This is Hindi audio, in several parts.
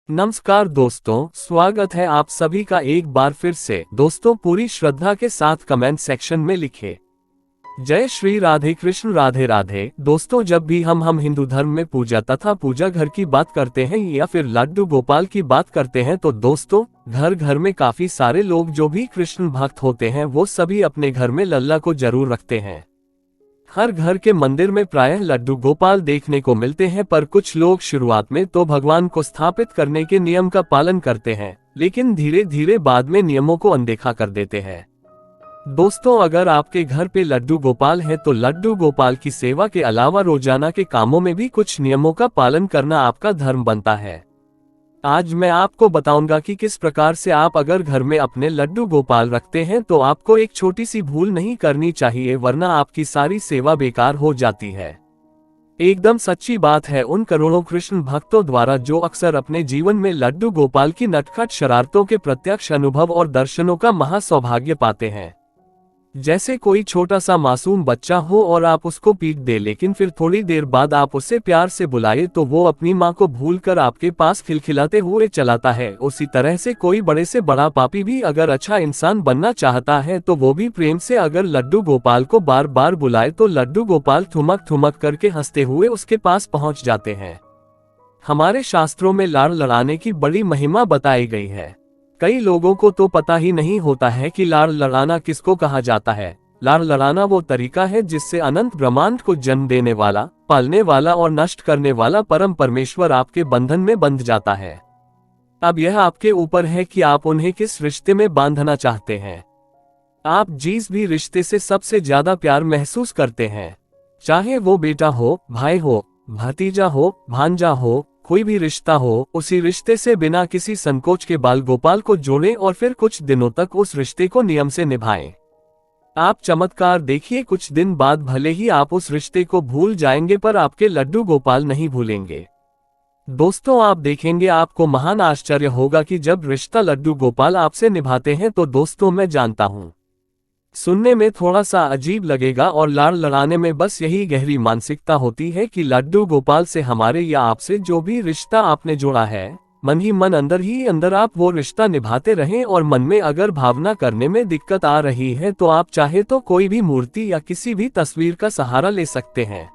नमस्कार दोस्तों, स्वागत है आप सभी का एक बार फिर से। दोस्तों, पूरी श्रद्धा के साथ कमेंट सेक्शन में लिखे जय श्री राधे कृष्ण राधे राधे। दोस्तों, जब भी हम हिंदू धर्म में पूजा तथा पूजा घर की बात करते हैं या फिर लड्डू गोपाल की बात करते हैं तो दोस्तों, घर घर में काफी सारे लोग जो भी कृष्ण भक्त होते हैं वो सभी अपने घर में लल्ला को जरूर रखते हैं। हर घर के मंदिर में प्रायः लड्डू गोपाल देखने को मिलते हैं, पर कुछ लोग शुरुआत में तो भगवान को स्थापित करने के नियम का पालन करते हैं, लेकिन धीरे धीरे बाद में नियमों को अनदेखा कर देते हैं। दोस्तों, अगर आपके घर पे लड्डू गोपाल है तो लड्डू गोपाल की सेवा के अलावा रोजाना के कामों में भी कुछ नियमों का पालन करना आपका धर्म बनता है। आज मैं आपको बताऊंगा कि किस प्रकार से आप अगर घर में अपने लड्डू गोपाल रखते हैं तो आपको एक छोटी सी भूल नहीं करनी चाहिए, वरना आपकी सारी सेवा बेकार हो जाती है। एकदम सच्ची बात है उन करोड़ों कृष्ण भक्तों द्वारा जो अक्सर अपने जीवन में लड्डू गोपाल की नटखट शरारतों के प्रत्यक्ष अनुभव और दर्शनों का महासौभाग्य पाते हैं। जैसे कोई छोटा सा मासूम बच्चा हो और आप उसको पीट दे, लेकिन फिर थोड़ी देर बाद आप उसे प्यार से बुलाए तो वो अपनी माँ को भूलकर आपके पास खिलखिलाते हुए चलाता है। उसी तरह से कोई बड़े से बड़ा पापी भी अगर अच्छा इंसान बनना चाहता है तो वो भी प्रेम से अगर लड्डू गोपाल को बार बार बुलाए तो लड्डू गोपाल ठुमक ठुमक करके हंसते हुए उसके पास पहुँच जाते हैं। हमारे शास्त्रों में लाड़ लड़ाने की बड़ी महिमा बताई गई है। कई लोगों को तो पता ही नहीं होता है कि लाड़ लड़ाना किसको कहा जाता है। लाड़ लड़ाना वो तरीका है जिससे अनंत ब्रह्मांड को जन्म देने वाला, पालने वाला और नष्ट करने वाला परम परमेश्वर आपके बंधन में बंध जाता है। अब यह आपके ऊपर है कि आप उन्हें किस रिश्ते में बांधना चाहते हैं। आप जिस भी रिश्ते से सबसे ज्यादा प्यार महसूस करते हैं, चाहे वो बेटा हो, भाई हो, भतीजा हो, भांजा हो, कोई भी रिश्ता हो, उसी रिश्ते से बिना किसी संकोच के बाल गोपाल को जोड़ें और फिर कुछ दिनों तक उस रिश्ते को नियम से निभाएं। आप चमत्कार देखिए, कुछ दिन बाद भले ही आप उस रिश्ते को भूल जाएंगे पर आपके लड्डू गोपाल नहीं भूलेंगे। दोस्तों, आप देखेंगे आपको महान आश्चर्य होगा कि जब रिश्ता लड्डू गोपाल आपसे निभाते हैं तो दोस्तों, मैं जानता हूँ सुनने में थोड़ा सा अजीब लगेगा और लाड़ लड़ाने में बस यही गहरी मानसिकता होती है कि लड्डू गोपाल से हमारे या आपसे जो भी रिश्ता आपने जोड़ा है, मन ही मन अंदर ही अंदर आप वो रिश्ता निभाते रहें। और मन में अगर भावना करने में दिक्कत आ रही है तो आप चाहे तो कोई भी मूर्ति या किसी भी तस्वीर का सहारा ले सकते हैं।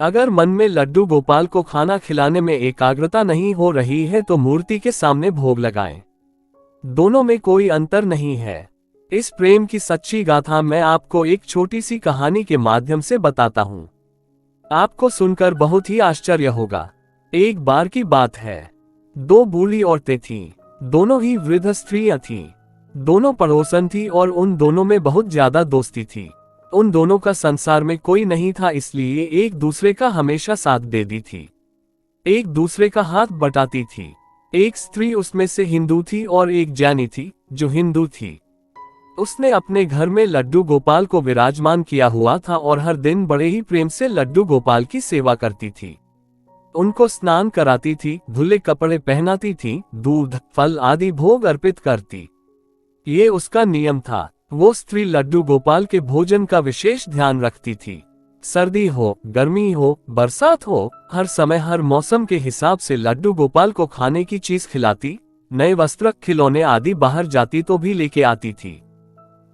अगर मन में लड्डू गोपाल को खाना खिलाने में एकाग्रता नहीं हो रही है तो मूर्ति के सामने भोग लगाएं। दोनों में कोई अंतर नहीं है। इस प्रेम की सच्ची गाथा मैं आपको एक छोटी सी कहानी के माध्यम से बताता हूँ। आपको सुनकर बहुत ही आश्चर्य होगा। एक बार की बात है, दो बूढ़ी औरतें थीं। दोनों ही वृद्ध स्त्रियां थीं। दोनों पड़ोसन थी और उन दोनों में बहुत ज्यादा दोस्ती थी। उन दोनों का संसार में कोई नहीं था, इसलिए एक दूसरे का हमेशा साथ देती थी, एक दूसरे का हाथ बटाती थी। एक स्त्री उसमें से हिंदू थी और एक जैनी थी जो हिंदू थी। उसने अपने घर में लड्डू गोपाल को विराजमान किया हुआ था और हर दिन बड़े ही प्रेम से लड्डू गोपाल की सेवा करती थी। उनको स्नान कराती थी, धुले कपड़े पहनाती थी, दूध, फल आदि भोग अर्पित करती। ये उसका नियम था। वो स्त्री लड्डू गोपाल के भोजन का विशेष ध्यान रखती थी। सर्दी हो, गर्मी हो, बरसात हो, हर समय हर मौसम के हिसाब से लड्डू गोपाल को खाने की चीज खिलाती। नए वस्त्र, खिलौने आदि बाहर जाती तो भी लेके आती थी।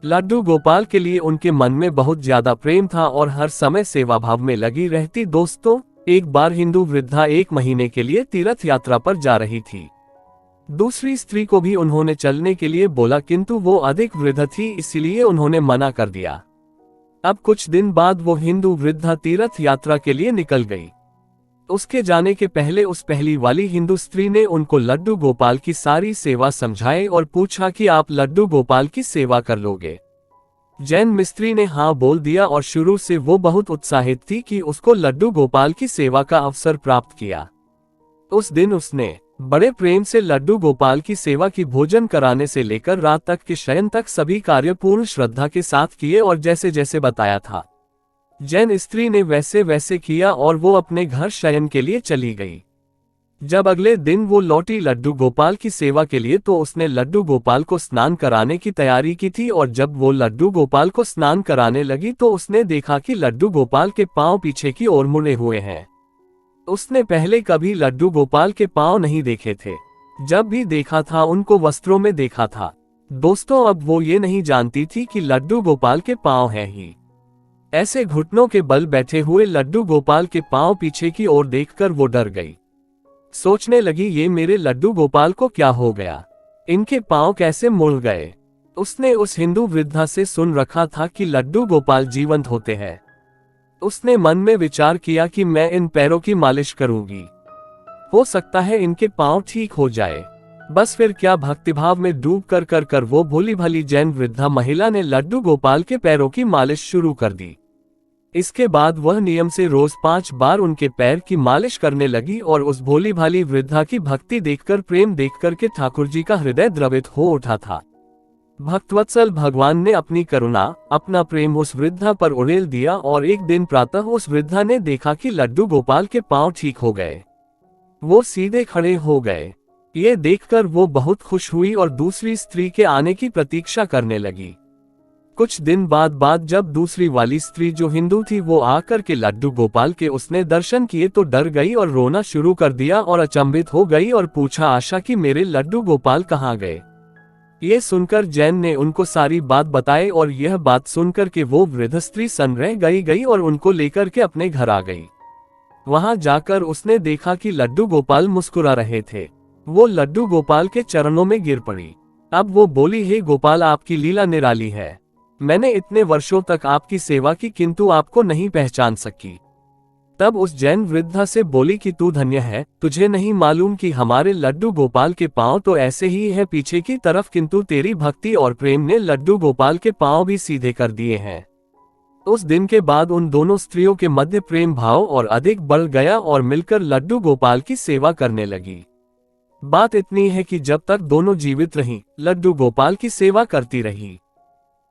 लड्डू गोपाल के लिए उनके मन में बहुत ज्यादा प्रेम था और हर समय सेवा भाव में लगी रहती। दोस्तों, एक बार हिंदू वृद्धा 1 महीने के लिए तीर्थ यात्रा पर जा रही थी। दूसरी स्त्री को भी उन्होंने चलने के लिए बोला, किंतु वो अधिक वृद्ध थी, इसलिए उन्होंने मना कर दिया। अब कुछ दिन बाद वो हिंदू वृद्धा तीर्थ यात्रा के लिए निकल गई। उसके जाने के पहले उस पहली वाली हिंदू स्त्री ने उनको लड्डू गोपाल की सारी सेवा समझाई और पूछा कि आप लड्डू गोपाल की सेवा कर लोगे। जैन मिस्त्री ने हाँ बोल दिया और शुरू से वो बहुत उत्साहित थी कि उसको लड्डू गोपाल की सेवा का अवसर प्राप्त किया। उस दिन उसने बड़े प्रेम से लड्डू गोपाल की सेवा की, भोजन कराने से लेकर रात तक के शयन तक सभी कार्य पूर्ण श्रद्धा के साथ किए और जैसे जैसे बताया था जैन स्त्री ने वैसे वैसे किया और वो अपने घर शयन के लिए चली गई। जब अगले दिन वो लौटी लड्डू गोपाल की सेवा के लिए तो उसने लड्डू गोपाल को स्नान कराने की तैयारी की थी और जब वो लड्डू गोपाल को स्नान कराने लगी तो उसने देखा कि लड्डू गोपाल के पांव पीछे की ओर मुड़े हुए हैं। उसने पहले कभी लड्डू गोपाल के पांव नहीं देखे थे। जब भी देखा था उनको वस्त्रों में देखा था। दोस्तों अब वो ये नहीं जानती थी कि लड्डू गोपाल के पांव हैं ही। ऐसे घुटनों के बल बैठे हुए लड्डू गोपाल के पांव पीछे की ओर देखकर वो डर गई। सोचने लगी ये मेरे लड्डू गोपाल को क्या हो गया, इनके पांव कैसे मुड़ गए। उसने उस हिंदू वृद्धा से सुन रखा था कि लड्डू गोपाल जीवंत होते हैं। उसने मन में विचार किया कि मैं इन पैरों की मालिश करूंगी, हो सकता है इनके पांव ठीक हो जाए। बस फिर क्या भक्तिभाव में डूब कर कर कर वो भोली भाली जैन वृद्धा महिला ने लड्डू गोपाल के पैरों की मालिश शुरू कर दी। इसके बाद वह नियम से रोज 5 बार उनके पैर की मालिश करने लगी और उस भोली भाली वृद्धा की भक्ति देखकर, प्रेम देखकर के ठाकुर जी का हृदय द्रवित हो उठा था। भक्तवत्सल भगवान ने अपनी करुणा, अपना प्रेम उस वृद्धा पर उड़ेल दिया और एक दिन प्रातः उस वृद्धा ने देखा कि लड्डू गोपाल के पांव ठीक हो गए। वो सीधे खड़े हो गए। ये देखकर वो बहुत खुश हुई और दूसरी स्त्री के आने की प्रतीक्षा करने लगी। कुछ दिन बाद जब दूसरी वाली स्त्री जो हिंदू थी वो आकर के लड्डू गोपाल के उसने दर्शन किए तो डर गई और रोना शुरू कर दिया और अचंभित हो गई और पूछा आशा कि मेरे लड्डू गोपाल कहाँ गए। ये सुनकर जैन ने उनको सारी बात बताई और यह बात सुनकर के वो वृद्ध स्त्री सन रह गई और उनको लेकर के अपने घर आ गई। वहां जाकर उसने देखा कि लड्डू गोपाल मुस्कुरा रहे थे। वो लड्डू गोपाल के चरणों में गिर पड़ी। अब वो बोली, हे गोपाल आपकी लीला निराली है। मैंने इतने वर्षों तक आपकी सेवा की किंतु आपको नहीं पहचान सकी। तब उस जैन वृद्धा से बोली कि तू धन्य है, तुझे नहीं मालूम कि हमारे लड्डू गोपाल के पांव तो ऐसे ही है पीछे की तरफ, किंतु तेरी भक्ति और प्रेम ने लड्डू गोपाल के पांव भी सीधे कर दिए हैं। उस दिन के बाद उन दोनों स्त्रियों के मध्य प्रेम भाव और अधिक बढ़ गया और मिलकर लड्डू गोपाल की सेवा करने लगी। बात इतनी है कि जब तक दोनों जीवित रहीं, लड्डू गोपाल की सेवा करती रही।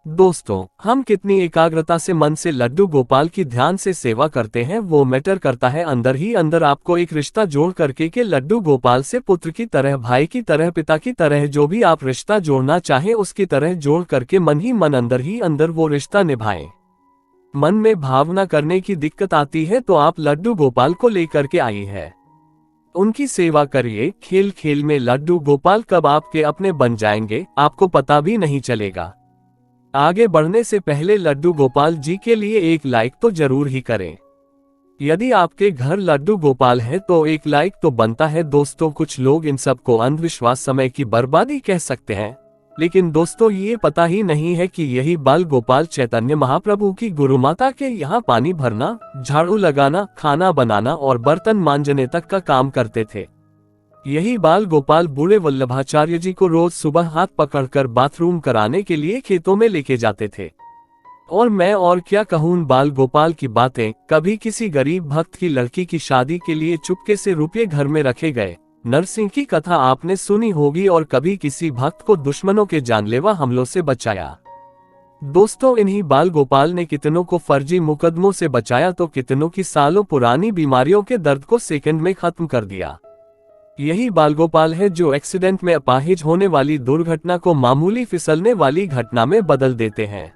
दोस्तों, हम कितनी एकाग्रता से मन से लड्डू गोपाल की ध्यान से सेवा करते हैं वो मैटर करता है। अंदर ही अंदर आपको एक रिश्ता जोड़ करके के लड्डू गोपाल से पुत्र की तरह, भाई की तरह, पिता की तरह, जो भी आप रिश्ता जोड़ना चाहें उसकी तरह जोड़ करके मन ही मन अंदर ही अंदर वो रिश्ता निभाएं। मन में भावना करने की दिक्कत आती है तो आप लड्डू गोपाल को लेकर के आई है, उनकी सेवा करिए। खेल खेल में लड्डू गोपाल कब आपके अपने बन जाएंगे आपको पता भी नहीं चलेगा। आगे बढ़ने से पहले लड्डू गोपाल जी के लिए एक लाइक तो जरूर ही करें। यदि आपके घर लड्डू गोपाल है तो एक लाइक तो बनता है। दोस्तों, कुछ लोग इन सब को अंधविश्वास, समय की बर्बादी कह सकते हैं, लेकिन दोस्तों ये पता ही नहीं है कि यही बाल गोपाल चैतन्य महाप्रभु की गुरु माता के यहाँ पानी भरना, झाड़ू लगाना, खाना बनाना और बर्तन मांजने तक का काम करते थे। यही बाल गोपाल बूढ़े वल्लभाचार्य जी को रोज सुबह हाथ पकड़कर बाथरूम कराने के लिए खेतों में लेके जाते थे। और मैं और क्या कहूँ बाल गोपाल की बातें। कभी किसी गरीब भक्त की लड़की की शादी के लिए चुपके से रुपये घर में रखे गए, नरसिंह की कथा आपने सुनी होगी। और कभी किसी भक्त को दुश्मनों के जानलेवा हमलों से बचाया। दोस्तों, इन्हीं बाल गोपाल ने कितनों को फर्जी मुकदमों से बचाया तो कितनों की सालों पुरानी बीमारियों के दर्द को सेकंड में खत्म कर दिया। यही बाल गोपाल है जो एक्सीडेंट में अपाहिज होने वाली दुर्घटना को मामूली फिसलने वाली घटना में बदल देते हैं।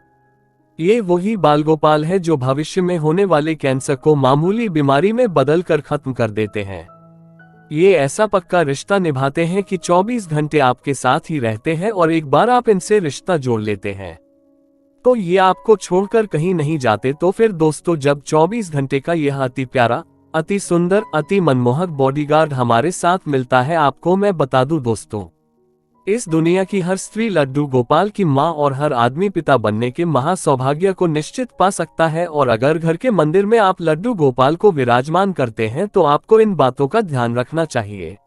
ये वही बाल गोपाल है जो भविष्य में होने वाले कैंसर को मामूली बीमारी में बदल कर खत्म कर देते हैं। ये ऐसा पक्का रिश्ता निभाते हैं कि 24 घंटे आपके साथ ही रहते हैं और एक बार आप इनसे रिश्ता जोड़ लेते हैं तो ये आपको छोड़कर कहीं नहीं जाते। तो फिर दोस्तों, जब 24 घंटे का यह अति प्यारा, अति सुंदर, अति मनमोहक बॉडीगार्ड हमारे साथ मिलता है, आपको मैं बता दूं दोस्तों, इस दुनिया की हर स्त्री लड्डू गोपाल की माँ और हर आदमी पिता बनने के महासौभाग्य को निश्चित पा सकता है। और अगर घर के मंदिर में आप लड्डू गोपाल को विराजमान करते हैं तो आपको इन बातों का ध्यान रखना चाहिए।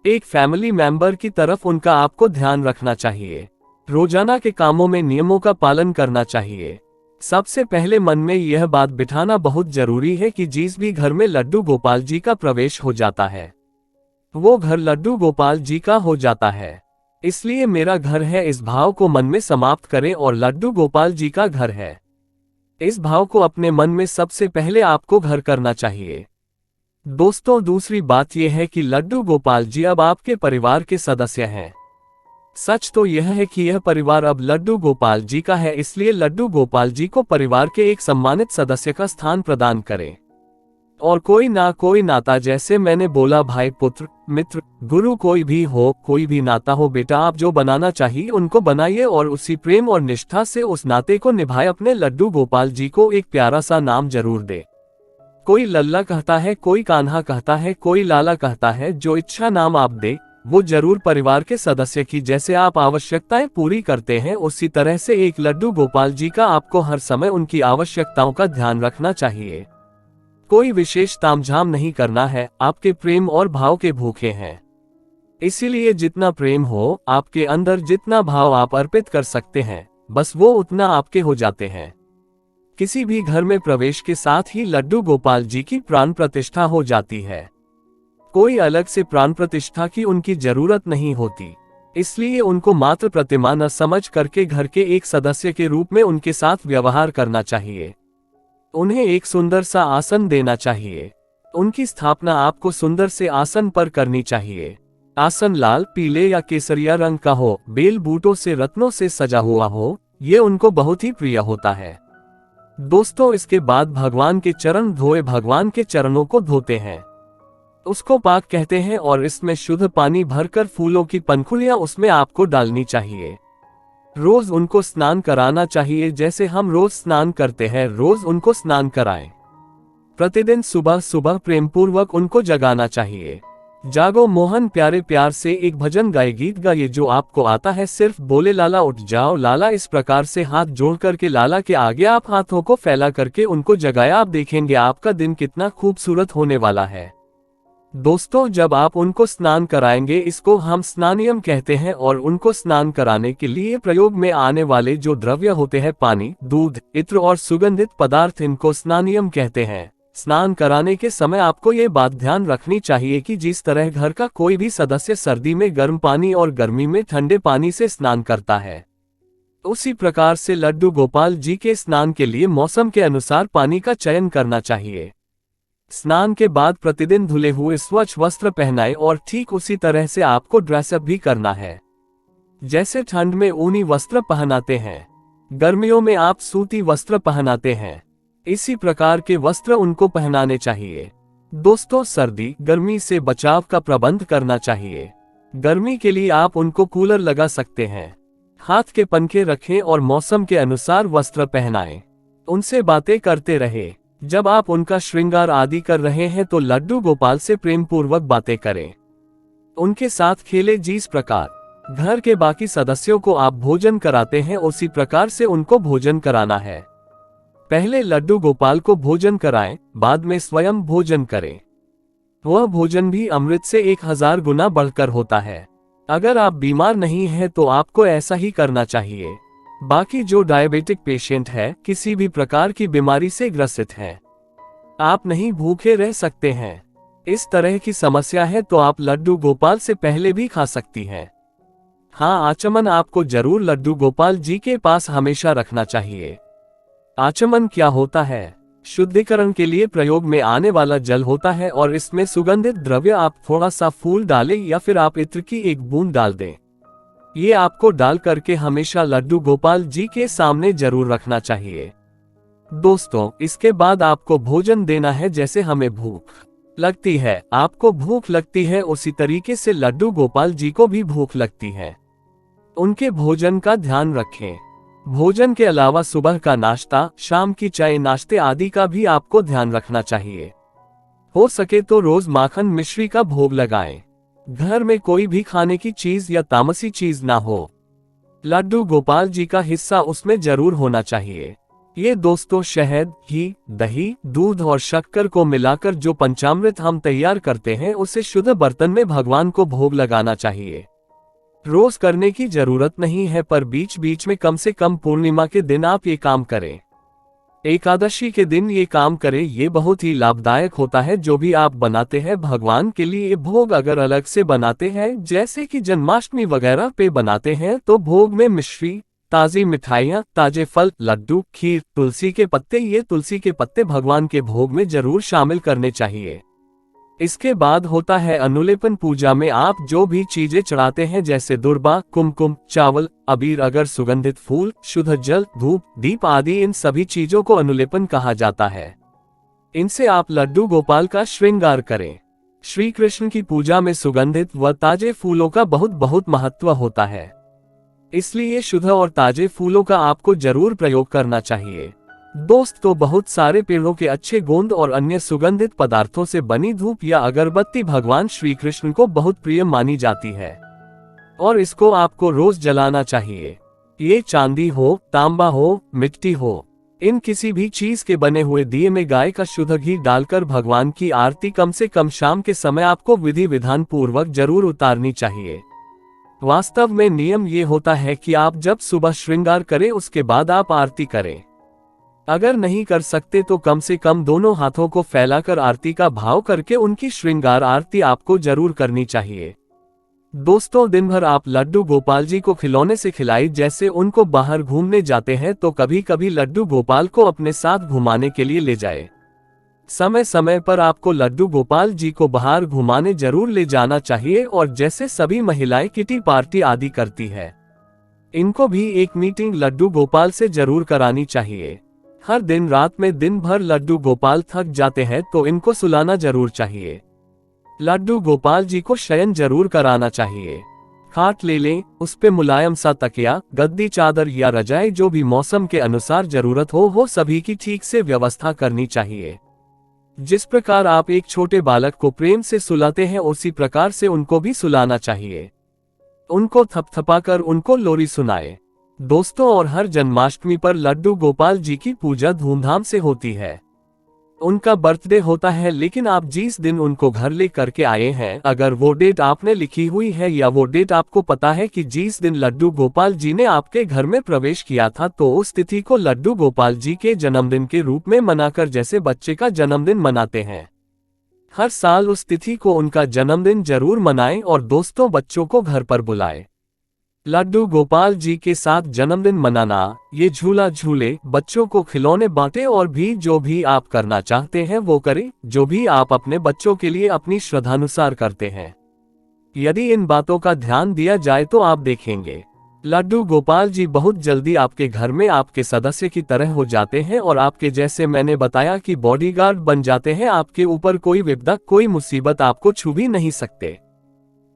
एक फैमिली मेंबर की तरफ उनका आपको ध्यान रखना चाहिए। रोजाना के कामों में नियमों का पालन करना चाहिए। सबसे पहले मन में यह बात बिठाना बहुत जरूरी है कि जिस भी घर में लड्डू गोपाल जी का प्रवेश हो जाता है वो घर लड्डू गोपाल जी का हो जाता है। इसलिए मेरा घर है, इस भाव को मन में समाप्त करें और लड्डू गोपाल जी का घर है, इस भाव को अपने मन में सबसे पहले आपको घर करना चाहिए। दोस्तों, दूसरी बात यह है कि लड्डू गोपाल जी अब आपके परिवार के सदस्य हैं। सच तो यह है कि यह परिवार अब लड्डू गोपाल जी का है, इसलिए लड्डू गोपाल जी को परिवार के एक सम्मानित सदस्य का स्थान प्रदान करें और कोई नाता, जैसे मैंने बोला भाई, पुत्र, मित्र, गुरु, कोई भी हो, कोई भी नाता हो बेटा, आप जो बनाना चाहिए उनको बनाइए और उसी प्रेम और निष्ठा से उस नाते को निभाए। अपने लड्डू गोपाल जी को एक प्यारा सा नाम जरूर दे। कोई लल्ला कहता है, कोई कान्हा कहता है, कोई लाला कहता है, जो इच्छा नाम आप दे वो जरूर परिवार के सदस्य की जैसे आप आवश्यकताएं पूरी करते हैं, उसी तरह से एक लड्डू गोपाल जी का आपको हर समय उनकी आवश्यकताओं का ध्यान रखना चाहिए। कोई विशेष तामझाम नहीं करना है, आपके प्रेम और भाव के भूखे हैं। इसीलिए जितना प्रेम हो आपके अंदर, जितना भाव आप अर्पित कर सकते हैं, बस वो उतना आपके हो जाते हैं। किसी भी घर में प्रवेश के साथ ही लड्डू गोपाल जी की प्राण प्रतिष्ठा हो जाती है। कोई अलग से प्राण प्रतिष्ठा की उनकी जरूरत नहीं होती, इसलिए उनको मात्र प्रतिमा न समझ करके घर के एक सदस्य के रूप में उनके साथ व्यवहार करना चाहिए। उन्हें एक सुंदर सा आसन देना चाहिए। उनकी स्थापना आपको सुंदर से आसन पर करनी चाहिए। आसन लाल, पीले या केसरिया रंग का हो, बेल बूटों से, रत्नों से सजा हुआ हो, ये उनको बहुत ही प्रिय होता है। दोस्तों, इसके बाद भगवान के चरण धोए, भगवान के चरणों को धोते हैं, उसको पाक कहते हैं और इसमें शुद्ध पानी भरकर फूलों की पंखुड़ियां उसमें आपको डालनी चाहिए। रोज उनको स्नान कराना चाहिए, जैसे हम रोज स्नान करते हैं, रोज उनको स्नान कराएं। प्रतिदिन सुबह सुबह प्रेमपूर्वक उनको जगाना चाहिए। जागो मोहन प्यारे, प्यार से एक भजन गाए, गीत गाइए जो आपको आता है, सिर्फ बोले लाला उठ जाओ लाला। इस प्रकार से हाथ जोड़ करके लाला के आगे आप हाथों को फैला करके उनको जगाया। आप देखेंगे आपका दिन कितना खूबसूरत होने वाला है। दोस्तों, जब आप उनको स्नान कराएंगे, इसको हम स्नानियम कहते हैं, और उनको स्नान कराने के लिए प्रयोग में आने वाले जो द्रव्य होते हैं, पानी, दूध, इत्र और सुगंधित पदार्थ, इनको स्नानियम कहते हैं। स्नान कराने के समय आपको ये बात ध्यान रखनी चाहिए कि जिस तरह घर का कोई भी सदस्य सर्दी में गर्म पानी और गर्मी में ठंडे पानी से स्नान करता है, उसी प्रकार से लड्डू गोपाल जी के स्नान के लिए मौसम के अनुसार पानी का चयन करना चाहिए। स्नान के बाद प्रतिदिन धुले हुए स्वच्छ वस्त्र पहनाएं और ठीक उसी तरह से आपको ड्रेसअप भी करना है। जैसे ठंड में ऊनी वस्त्र पहनाते हैं, गर्मियों में आप सूती वस्त्र पहनाते हैं, इसी प्रकार के वस्त्र उनको पहनाने चाहिए। दोस्तों, सर्दी गर्मी से बचाव का प्रबंध करना चाहिए। गर्मी के लिए आप उनको कूलर लगा सकते हैं। हाथ के पंखे रखें और मौसम के अनुसार वस्त्र पहनाएं। उनसे बातें करते रहे। जब आप उनका श्रृंगार आदि कर रहे हैं तो लड्डू गोपाल से प्रेम पूर्वक बातें करें, उनके साथ खेलें। जिस प्रकार घर के बाकी सदस्यों को आप भोजन कराते हैं, उसी प्रकार से उनको भोजन कराना है। पहले लड्डू गोपाल को भोजन कराएं, बाद में स्वयं भोजन करें। वह भोजन भी अमृत से 1000 गुना बढ़कर होता है। अगर आप बीमार नहीं हैं तो आपको ऐसा ही करना चाहिए। बाकी जो डायबिटिक पेशेंट है, किसी भी प्रकार की बीमारी से ग्रसित है, आप नहीं भूखे रह सकते हैं, इस तरह की समस्या है तो आप लड्डू गोपाल से पहले भी खा सकती हैं। हाँ, आचमन आपको जरूर लड्डू गोपाल जी के पास हमेशा रखना चाहिए। आचमन क्या होता है? शुद्धिकरण के लिए प्रयोग में आने वाला जल होता है और इसमें सुगंधित द्रव्य आप थोड़ा सा फूल डालें या फिर आप इत्र की एक बूंद डाल दें। ये आपको डाल करके हमेशा लड्डू गोपाल जी के सामने जरूर रखना चाहिए। दोस्तों, इसके बाद आपको भोजन देना है। जैसे हमें भूख लगती है, आपको भूख लगती है, उसी तरीके से लड्डू गोपाल जी को भी भूख लगती है। उनके भोजन का ध्यान रखें। भोजन के अलावा सुबह का नाश्ता, शाम की चाय नाश्ते आदि का भी आपको ध्यान रखना चाहिए। हो सके तो रोज माखन मिश्री का भोग लगाएं। घर में कोई भी खाने की चीज या तामसी चीज ना हो, लड्डू गोपाल जी का हिस्सा उसमें जरूर होना चाहिए। ये दोस्तों, शहद, घी, दही, दूध और शक्कर को मिलाकर जो पंचामृत हम तैयार करते हैं, उसे शुद्ध बर्तन में भगवान को भोग लगाना चाहिए। रोज करने की जरूरत नहीं है, पर बीच बीच में कम से कम पूर्णिमा के दिन आप ये काम करें। एकादशी के दिन ये काम करें, ये बहुत ही लाभदायक होता है। जो भी आप बनाते हैं भगवान के लिए भोग, अगर अलग से बनाते हैं जैसे कि जन्माष्टमी वगैरह पे बनाते हैं, तो भोग में मिश्री, ताजी मिठाइयाँ, ताजे फल, लड्डू, खीर, तुलसी के पत्ते, ये तुलसी के पत्ते भगवान के भोग में जरूर शामिल करने चाहिए। इसके बाद होता है अनुलेपन। पूजा में आप जो भी चीजें चढ़ाते हैं, जैसे दुर्बा, कुमकुम, चावल, अबीर, अगर सुगंधित फूल, शुद्ध जल, धूप, दीप आदि, इन सभी चीजों को अनुलेपन कहा जाता है। इनसे आप लड्डू गोपाल का श्रृंगार करें। श्री कृष्ण की पूजा में सुगंधित व ताजे फूलों का बहुत बहुत महत्व होता है, इसलिए शुद्ध और ताजे फूलों का आपको जरूर प्रयोग करना चाहिए। दोस्तों, बहुत सारे पेड़ों के अच्छे गोंद और अन्य सुगंधित पदार्थों से बनी धूप या अगरबत्ती भगवान श्री कृष्ण को बहुत प्रिय मानी जाती है और इसको आपको रोज जलाना चाहिए। ये चांदी हो, तांबा हो, मिट्टी हो, इन किसी भी चीज के बने हुए दिए में गाय का शुद्ध घी डालकर भगवान की आरती कम से कम शाम के समय आपको विधि विधान पूर्वक जरूर उतारनी चाहिए। वास्तव में नियम ये होता है कि आप जब सुबह श्रृंगार करें उसके बाद आप आरती करें। अगर नहीं कर सकते तो कम से कम दोनों हाथों को फैलाकर आरती का भाव करके उनकी श्रृंगार आरती आपको जरूर करनी चाहिए। दोस्तों, दिन भर आप लड्डू गोपाल जी को खिलौने से खिलाई जैसे उनको बाहर घूमने जाते हैं तो कभी कभी लड्डू गोपाल को अपने साथ घुमाने के लिए ले जाए। समय समय पर आपको लड्डू गोपाल जी को बाहर घुमाने जरूर ले जाना चाहिए और जैसे सभी महिलाएं किटी पार्टी आदि करती है, इनको भी एक मीटिंग लड्डू गोपाल से जरूर करानी चाहिए। हर दिन रात में दिन भर लड्डू गोपाल थक जाते हैं तो इनको सुलाना जरूर चाहिए। लड्डू गोपाल जी को शयन जरूर कराना चाहिए। खाट ले लें, उस पे मुलायम सा तकिया, गद्दी, चादर या रजाई जो भी मौसम के अनुसार जरूरत हो सभी की ठीक से व्यवस्था करनी चाहिए। जिस प्रकार आप एक छोटे बालक को प्रेम से सुलाते हैं उसी प्रकार से उनको भी सुलाना चाहिए। उनको थपथपाकर उनको लोरी सुनाए। दोस्तों, और हर जन्माष्टमी पर लड्डू गोपाल जी की पूजा धूमधाम से होती है। उनका बर्थडे होता है, लेकिन आप जिस दिन उनको घर ले करके आए हैं, अगर वो डेट आपने लिखी हुई है या वो डेट आपको पता है कि जिस दिन लड्डू गोपाल जी ने आपके घर में प्रवेश किया था, तो उस तिथि को लड्डू गोपाल जी के जन्मदिन के रूप में मनाकर जैसे बच्चे का जन्मदिन मनाते हैं, हर साल उस तिथि को उनका जन्मदिन जरूर मनाएं और दोस्तों बच्चों को घर पर बुलाएं। लड्डू गोपाल जी के साथ जन्मदिन मनाना, ये झूला झूले, बच्चों को खिलौने बांटे और भी जो भी आप करना चाहते हैं वो करें, जो भी आप अपने बच्चों के लिए अपनी श्रद्धानुसार करते हैं। यदि इन बातों का ध्यान दिया जाए तो आप देखेंगे लड्डू गोपाल जी बहुत जल्दी आपके घर में आपके सदस्य की तरह हो जाते हैं और आपके जैसे मैंने बताया कि बॉडीगार्ड बन जाते हैं। आपके ऊपर कोई विपदा, कोई मुसीबत आपको छू भी नहीं सकते।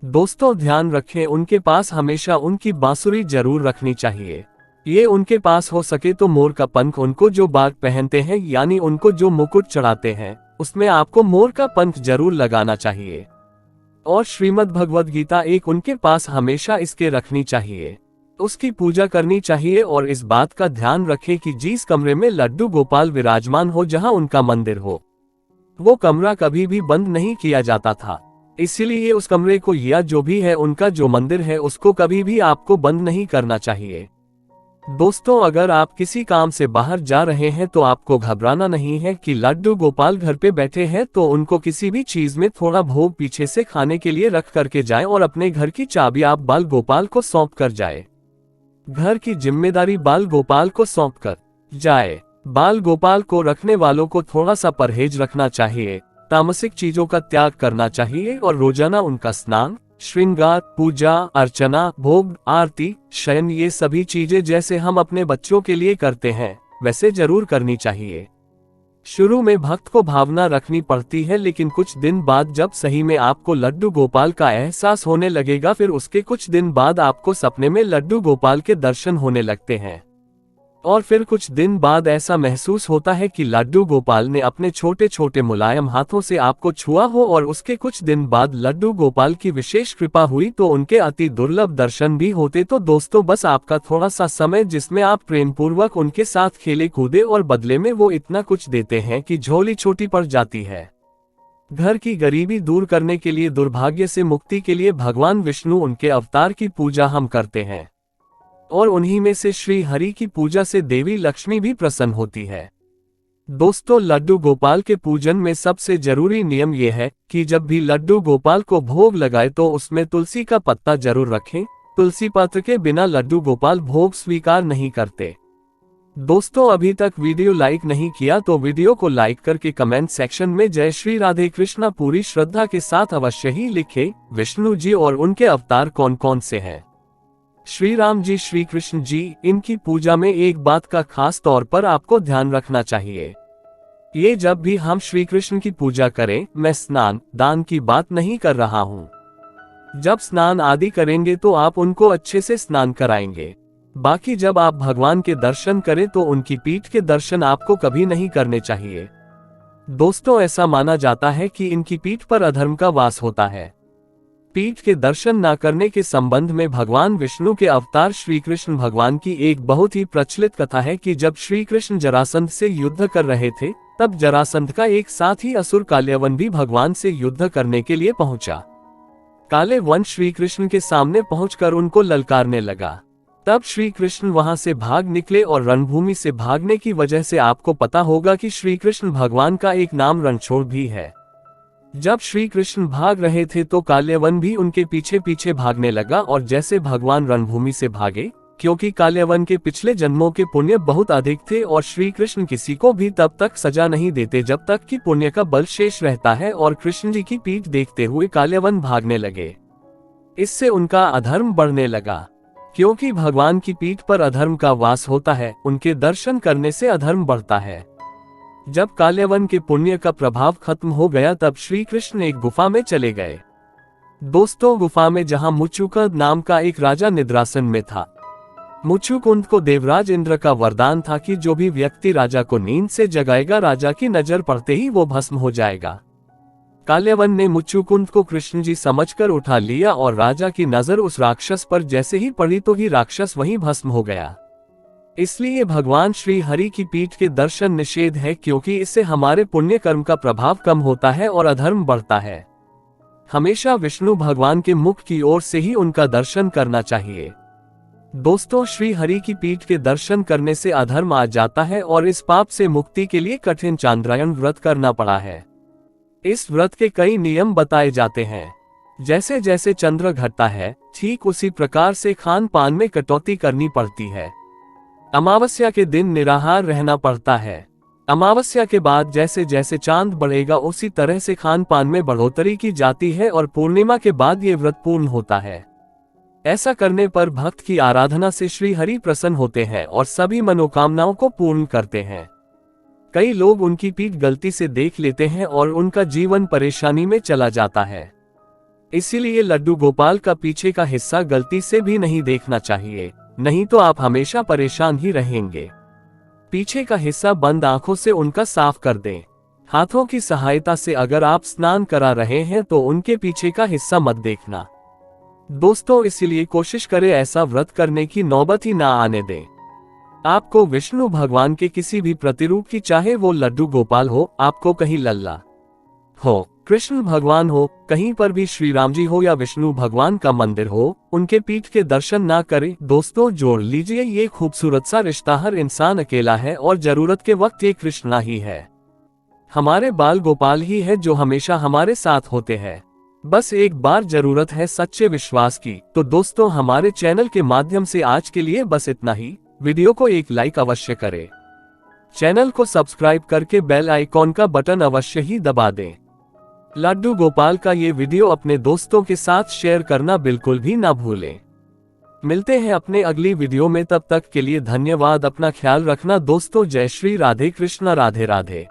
दोस्तों, ध्यान रखें, उनके पास हमेशा उनकी बांसुरी जरूर रखनी चाहिए। ये उनके पास हो सके तो मोर का पंख, उनको जो बाग पहनते हैं यानी उनको जो मुकुट चढ़ाते हैं उसमें आपको मोर का पंख जरूर लगाना चाहिए। और श्रीमद् भगवद गीता एक उनके पास हमेशा इसके रखनी चाहिए, उसकी पूजा करनी चाहिए। और इस बात का ध्यान रखें कि जिस कमरे में लड्डू गोपाल विराजमान हो, जहां उनका मंदिर हो, वो कमरा कभी भी बंद नहीं किया जाता था। इसीलिए उस कमरे को या जो भी है उनका जो मंदिर है उसको कभी भी आपको बंद नहीं करना चाहिए। दोस्तों, अगर आप किसी काम से बाहर जा रहे हैं तो आपको घबराना नहीं है कि लड्डू गोपाल घर पे बैठे हैं, तो उनको किसी भी चीज में थोड़ा भोग पीछे से खाने के लिए रख करके जाएं और अपने घर की चाबी आप बाल गोपाल को सौंप कर जाए। घर की जिम्मेदारी बाल गोपाल को सौंप कर जाए। बाल गोपाल को रखने वालों को थोड़ा सा परहेज रखना चाहिए, तामसिक चीजों का त्याग करना चाहिए और रोजाना उनका स्नान, श्रृंगार, पूजा अर्चना, भोग, आरती, शयन, ये सभी चीजें जैसे हम अपने बच्चों के लिए करते हैं वैसे जरूर करनी चाहिए। शुरू में भक्त को भावना रखनी पड़ती है, लेकिन कुछ दिन बाद जब सही में आपको लड्डू गोपाल का एहसास होने लगेगा, फिर उसके कुछ दिन बाद आपको सपने में लड्डू गोपाल के दर्शन होने लगते हैं और फिर कुछ दिन बाद ऐसा महसूस होता है कि लड्डू गोपाल ने अपने छोटे छोटे मुलायम हाथों से आपको छुआ हो और उसके कुछ दिन बाद लड्डू गोपाल की विशेष कृपा हुई तो उनके अति दुर्लभ दर्शन भी होते। तो दोस्तों, बस आपका थोड़ा सा समय जिसमें आप प्रेम पूर्वक उनके साथ खेले कूदे और बदले में वो इतना कुछ देते हैं कि झोली छोटी पड़ जाती है। घर की गरीबी दूर करने के लिए, दुर्भाग्य से मुक्ति के लिए भगवान विष्णु उनके अवतार की पूजा हम करते हैं और उन्हीं में से श्री हरि की पूजा से देवी लक्ष्मी भी प्रसन्न होती है। दोस्तों, लड्डू गोपाल के पूजन में सबसे जरूरी नियम यह है कि जब भी लड्डू गोपाल को भोग लगाए तो उसमें तुलसी का पत्ता जरूर रखें। तुलसी पत्र के बिना लड्डू गोपाल भोग स्वीकार नहीं करते। दोस्तों, अभी तक वीडियो लाइक नहीं किया तो वीडियो को लाइक करके कमेंट सेक्शन में जय श्री राधे कृष्णा पूरी श्रद्धा के साथ अवश्य ही लिखें। विष्णु जी और उनके अवतार कौन कौन से हैं? श्री राम जी, श्री कृष्ण जी। इनकी पूजा में एक बात का खास तौर पर आपको ध्यान रखना चाहिए, ये जब भी हम श्री कृष्ण की पूजा करें, मैं स्नान दान की बात नहीं कर रहा हूँ। जब स्नान आदि करेंगे तो आप उनको अच्छे से स्नान कराएंगे। बाकी जब आप भगवान के दर्शन करें तो उनकी पीठ के दर्शन आपको कभी नहीं करने चाहिए। दोस्तों, ऐसा माना जाता है कि इनकी पीठ पर अधर्म का वास होता है। पीठ के दर्शन न करने के संबंध में भगवान विष्णु के अवतार श्री कृष्ण भगवान की एक बहुत ही प्रचलित कथा है कि जब श्री कृष्ण जरासंध से युद्ध कर रहे थे, तब जरासंध का एक साथी असुर काल्यवन भी भगवान से युद्ध करने के लिए पहुंचा। काल्यवन श्री कृष्ण के सामने पहुंचकर उनको ललकारने लगा। तब श्री कृष्ण वहां से भाग निकले और रणभूमि से भागने की वजह से आपको पता होगा कि श्री कृष्ण भगवान का एक नाम रणछोड़ भी है। जब श्री कृष्ण भाग रहे थे तो काल्यवन भी उनके पीछे पीछे भागने लगा और जैसे भगवान रणभूमि से भागे, क्योंकि काल्यवन के पिछले जन्मों के पुण्य बहुत अधिक थे और श्री कृष्ण किसी को भी तब तक सजा नहीं देते जब तक कि पुण्य का बल शेष रहता है, और कृष्ण जी की पीठ देखते हुए काल्यवन भागने लगे। इससे उनका अधर्म बढ़ने लगा। क्योंकि भगवान की पीठ पर अधर्म का वास होता है, उनके दर्शन करने से अधर्म बढ़ता है। जब काल्यवन के पुण्य का प्रभाव खत्म हो गया तब श्री कृष्ण एक गुफा में चले गए। दोस्तों, गुफा में जहां मुचुकुंद नाम का एक राजा निद्रासन में था। मुचुकुंद को देवराज इंद्र का वरदान था कि जो भी व्यक्ति राजा को नींद से जगाएगा, राजा की नजर पड़ते ही वो भस्म हो जाएगा। काल्यवन ने मुचुकुंद को कृष्ण जी समझकर उठा लिया और राजा की नजर उस राक्षस पर जैसे ही पड़ी तो ही राक्षस वहीं भस्म हो गया। इसलिए भगवान श्री हरि की पीठ के दर्शन निषेध है, क्योंकि इससे हमारे पुण्य कर्म का प्रभाव कम होता है और अधर्म बढ़ता है। हमेशा विष्णु भगवान के मुख की ओर से ही उनका दर्शन करना चाहिए। दोस्तों, श्री हरि की पीठ के दर्शन करने से अधर्म आ जाता है और इस पाप से मुक्ति के लिए कठिन चांद्रायण व्रत करना पड़ा है। इस व्रत के कई नियम बताए जाते हैं। जैसे जैसे चंद्र घटता है, ठीक उसी प्रकार से खान पान में कटौती करनी पड़ती है। अमावस्या के दिन निराहार रहना पड़ता है। अमावस्या के बाद जैसे जैसे चांद बढ़ेगा उसी तरह से खान पान में बढ़ोतरी की जाती है और पूर्णिमा के बाद ये व्रत पूर्ण होता है। ऐसा करने पर भक्त की आराधना से श्री हरि प्रसन्न होते हैं और सभी मनोकामनाओं को पूर्ण करते हैं। कई लोग उनकी पीठ गलती से देख लेते हैं और उनका जीवन परेशानी में चला जाता है। इसीलिए लड्डू गोपाल का पीछे का हिस्सा गलती से भी नहीं देखना चाहिए, नहीं तो आप हमेशा परेशान ही रहेंगे। पीछे का हिस्सा बंद आंखों से उनका साफ कर दें। हाथों की सहायता से अगर आप स्नान करा रहे हैं तो उनके पीछे का हिस्सा मत देखना। दोस्तों, इसीलिए कोशिश करें ऐसा व्रत करने की नौबत ही ना आने दें। आपको विष्णु भगवान के किसी भी प्रतिरूप की, चाहे वो लड्डू गोपाल हो, आपको कहीं लल्ला हो, कृष्ण भगवान हो, कहीं पर भी श्री राम जी हो या विष्णु भगवान का मंदिर हो, उनके पीठ के दर्शन ना करें। दोस्तों, जोड़ लीजिए, ये खूबसूरत सा रिश्ता हर इंसान अकेला है और जरूरत के वक्त ये कृष्णा ही है। हमारे बाल गोपाल ही है जो हमेशा हमारे साथ होते हैं। बस एक बार जरूरत है सच्चे विश्वास की। तो दोस्तों, हमारे चैनल के माध्यम से आज के लिए बस इतना ही। वीडियो को एक लाइक अवश्य करें। चैनल को सब्सक्राइब करके बेल आइकॉन का बटन अवश्य ही दबा दें। लड्डू गोपाल का ये वीडियो अपने दोस्तों के साथ शेयर करना बिल्कुल भी ना भूलें। मिलते हैं अपने अगली वीडियो में, तब तक के लिए धन्यवाद। अपना ख्याल रखना दोस्तों। जय श्री राधे कृष्णा। राधे राधे।